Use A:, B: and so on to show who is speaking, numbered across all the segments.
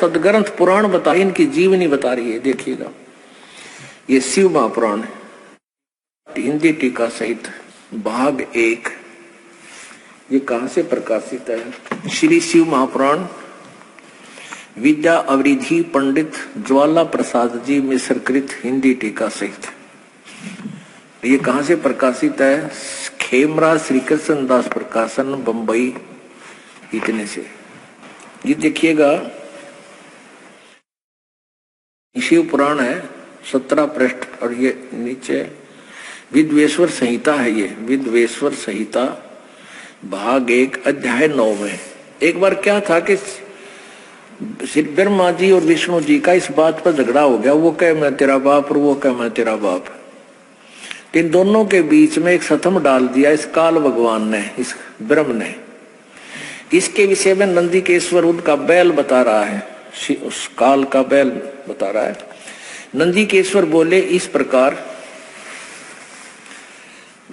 A: सदग्रंथ पुराण बता, इनकी जीवनी बता रही है। देखिएगा, ये शिव महापुराण है, हिंदी टीका सहित भाग 1। ये कहां से प्रकाशित है? श्री शिव महापुराण विद्या अवरिधि पंडित ज्वाला प्रसाद जी मिश्र कृत हिंदी टीका सहित। ये कहां से प्रकाशित है? खेमरा श्री कृष्ण दास प्रकाशन, बंबई, इतने से। ये देखिएगा, शिव पुराण है, 17 पृष्ठ, और ये नीचे विद्वेश्वर संहिता है। ये विद्वेश्वर संहिता भाग 1 अध्याय 9 में। एक बार क्या था कि श्री ब्रह्मा जी और विष्णु जी का इस बात पर झगड़ा हो गया। वो कहे मैं तेरा बाप और वो कहे मैं तेरा बाप। इन दोनों के बीच में एक सतम डाल दिया इस काल भगवान ने, इस ब्रह्म ने। इसके विषय में नंदिकेश्वर उनका बैल बता रहा है, उस काल का बैल बता रहा है। नंदिकेश्वर बोले इस प्रकार,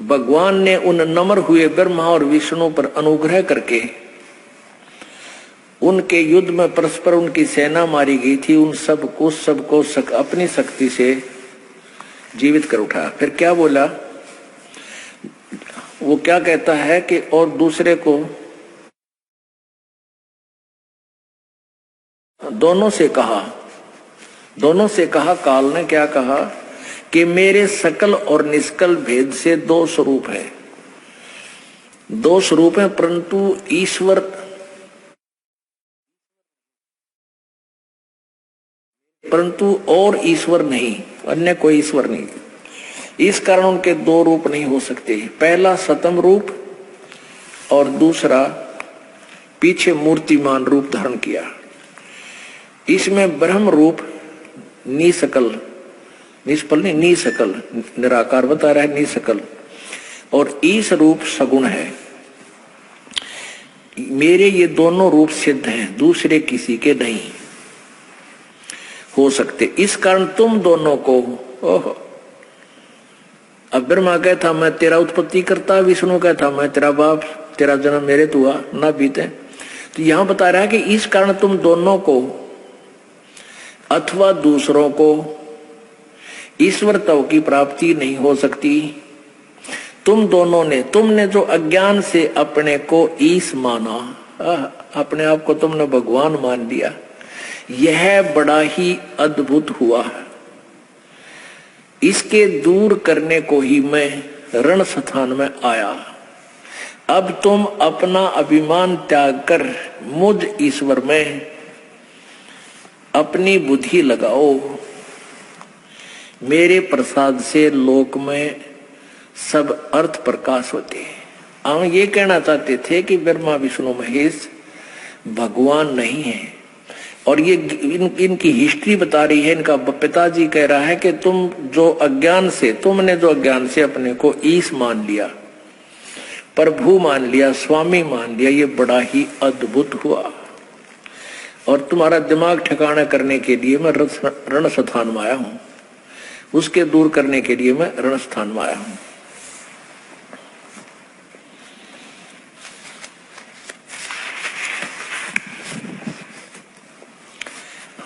A: भगवान ने उन नम्र हुए ब्रह्मा और विष्णु पर अनुग्रह करके उनके युद्ध में परस्पर उनकी सेना मारी गई थी, उन सबको अपनी शक्ति से जीवित कर उठाया। फिर क्या बोला? वो क्या कहता है कि और दूसरे को दोनों से कहा काल ने क्या कहा कि मेरे सकल और निष्कल भेद से 2 स्वरूप है, 2 स्वरूप है, परंतु और ईश्वर नहीं, अन्य कोई ईश्वर नहीं। इस कारण उनके 2 रूप नहीं हो सकते। पहला सतम रूप और दूसरा पीछे मूर्तिमान रूप धारण किया। इसमें ब्रह्म रूप निष्कल, निष्फल नहीं, निष्कल निराकार बता रहा है, निष्कल, और ईश रूप सगुण है। मेरे ये दोनों रूप सिद्ध हैं, दूसरे किसी के नहीं हो सकते। इस कारण तुम दोनों को, ओहो, अब ब्रह्मा कहता मैं तेरा उत्पत्ति करता, विष्णु कहता मैं तेरा बाप, तेरा जन्म मेरे तो हुआ ना बीते। तो यहां बता रहा है कि इस कारण तुम दोनों को अथवा दूसरों को ईश्वरत्व की प्राप्ति नहीं हो सकती। तुमने जो अज्ञान से अपने को ईश माना, अपने आप को तुमने भगवान मान लिया, यह बड़ा ही अद्भुत हुआ। इसके दूर करने को ही मैं रण स्थान में आया। अब तुम अपना अभिमान त्याग कर मुझ ईश्वर में अपनी बुद्धि लगाओ। मेरे प्रसाद से लोक में सब अर्थ प्रकाश होते हैं। हम ये कहना चाहते थे कि ब्रह्मा विष्णु महेश भगवान नहीं है, और ये इनकी हिस्ट्री बता रही है। इनका पिताजी कह रहा है कि तुमने जो अज्ञान से अपने को ईश मान लिया, प्रभु मान लिया, स्वामी मान लिया, ये बड़ा ही अद्भुत हुआ। और तुम्हारा दिमाग ठिकाना करने के लिए मैं रण स्थान में आया हूं, उसके दूर करने के लिए मैं रण स्थान में आया हूं।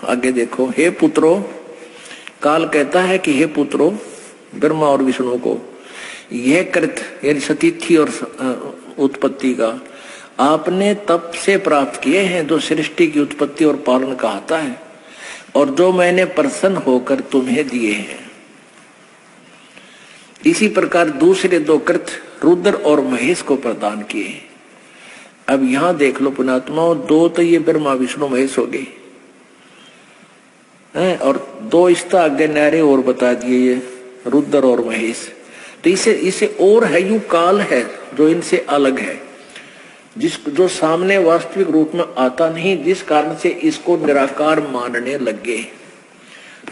A: आगे देखो, हे पुत्रो, काल कहता है कि हे पुत्रो, ब्रह्मा और विष्णु को, यह कृत यानी सतीथि और उत्पत्ति का आपने तप से प्राप्त किए हैं, जो सृष्टि की उत्पत्ति और पालन कहता है, और जो मैंने प्रसन्न होकर तुम्हें दिए हैं। इसी प्रकार दूसरे 2 कृत रुद्र और महेश को प्रदान किए। अब यहां देख लो पुणात्मा, 2 तो ये ब्रह्मा विष्णु महेश हो गए, और 2 इसका आगे न्यारे और बता दिए, ये रुद्र और महेश। तो इसे और है, यू काल है जो इनसे अलग है, जो सामने वास्तविक रूप में आता नहीं, जिस कारण से इसको निराकार मानने लगे।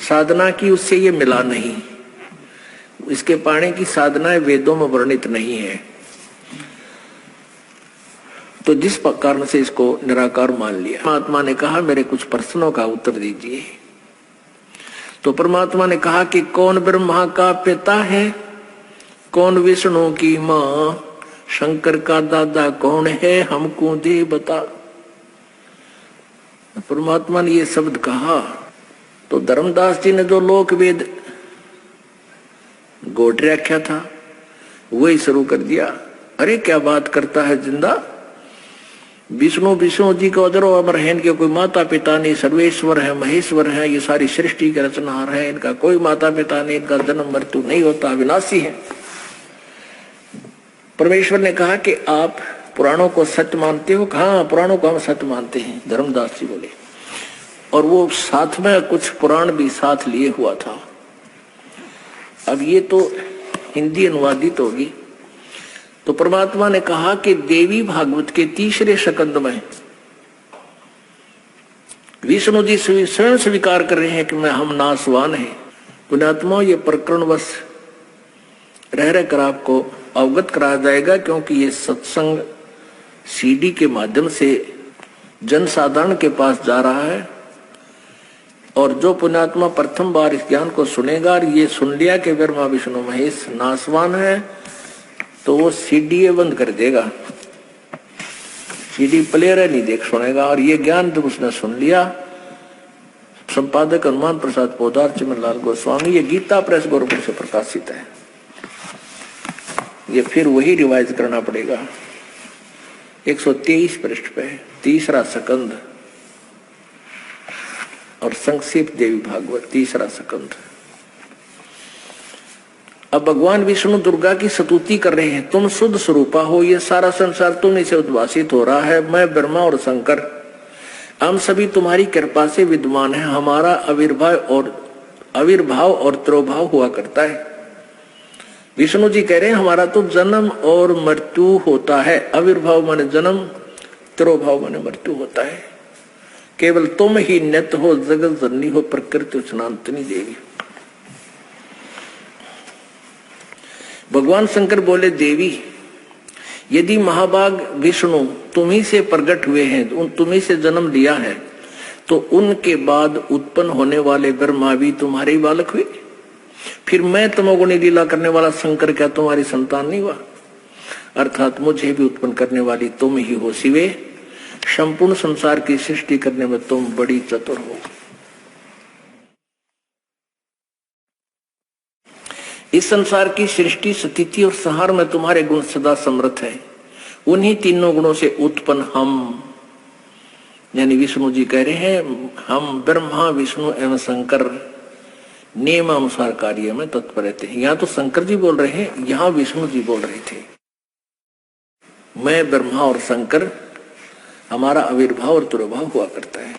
A: साधना की उससे ये मिला नहीं, इसके पाने की साधनाएं वेदों में वर्णित नहीं है। तो जिस कारण से इसको निराकार मान लिया। परमात्मा ने कहा मेरे कुछ प्रश्नों का उत्तर दीजिए। तो परमात्मा ने कहा कि कौन ब्रह्मा का पिता है, कौन विष्णु की मां, शंकर का दादा कौन है, हमको दे बता। परमात्मा ने ये शब्द कहा तो धर्मदास जी ने जो लोक वेद गोट रखा था वही शुरू कर दिया। अरे क्या बात करता है जिंदा, विष्णु जी को अजरो अमर है, इनके कोई माता पिता नहीं, सर्वेश्वर है, महेश्वर है, ये सारी सृष्टि के रचनहार है, इनका कोई माता पिता नहीं, इनका जन्म मृत्यु नहीं होता, अविनाशी है। परमेश्वर ने कहा कि आप पुराणों को सत्य मानते हो? हाँ, पुराणों को हम सत्य मानते हैं, धर्मदास जी बोले। और वो साथ में कुछ पुराण भी साथ लिए हुआ था। अब ये तो हिंदी अनुवादित होगी। तो परमात्मा ने कहा कि देवी भागवत के तीसरे स्कंद में विष्णु जी स्वयं स्वीकार कर रहे हैं कि मैं हम नासवान हैं। पुण्यात्मा, ये प्रकरण बस रह कर आपको अवगत कराया जाएगा, क्योंकि ये सत्संग सीडी के माध्यम से जनसाधारण के पास जा रहा है। और जो पुण्यात्मा प्रथम बार इस ज्ञान को सुनेगा और ये सुन लिया कि ब्रह्मा विष्णु महेश नासवान है, तो वो सीडी बंद कर देगा, सीडी प्लेयर नहीं देख सुनेगा। और ये ज्ञान जब उसने सुन लिया, संपादक हनुमान प्रसाद पोदार चिमनलाल गोस्वामी, ये गीता प्रेस गोरखपुर से प्रकाशित है। ये फिर वही रिवाइज करना पड़ेगा। 123 पृष्ठ पे तीसरा स्कंद और संक्षिप्त देवी भागवत तीसरा स्कंद। अब भगवान विष्णु दुर्गा की स्तुति कर रहे हैं, तुम शुद्ध स्वरूपा हो, ये सारा संसार तुम्हीं से उद्भासित हो रहा है। मैं ब्रह्मा और शंकर हम सभी तुम्हारी कृपा से विद्यमान है। हमारा आविर्भाव और तिरोभाव हुआ करता है। विष्णु जी कह रहे हैं हमारा तो जन्म और मृत्यु होता है। आविर्भाव माने जन्म, तिरोभाव माने मृत्यु होता है। केवल तुम ही नित्य हो, जगत जननी हो, प्रकृति सनातनी देवी। भगवान शंकर बोले, देवी यदि महाभाग विष्णु तुम्ही से प्रकट हुए हैं, तुम्ही से जन्म लिया है, तो उनके बाद उत्पन्न होने वाले ब्रह्मा भी तुम्हारे बालक हुए। फिर मैं तमोगुणी लीला करने वाला शंकर क्या तुम्हारी संतान नहीं हुआ? अर्थात मुझे भी उत्पन्न करने वाली तुम ही हो शिवे। संपूर्ण संसार की सृष्टि करने में तुम बड़ी चतुर हो। इस संसार की सृष्टि, स्थिति और संहार में तुम्हारे गुण सदा समर्थ है। उन्हीं तीनों गुणों से उत्पन्न हम, यानी विष्णु जी कह रहे हैं हम ब्रह्मा विष्णु एवं शंकर नियमानुसार कार्य में तत्पर रहते हैं। यहाँ तो शंकर जी बोल रहे हैं, यहाँ विष्णु जी बोल रहे थे मैं ब्रह्मा और शंकर, हमारा आविर्भाव और तिरोभाव हुआ करता है।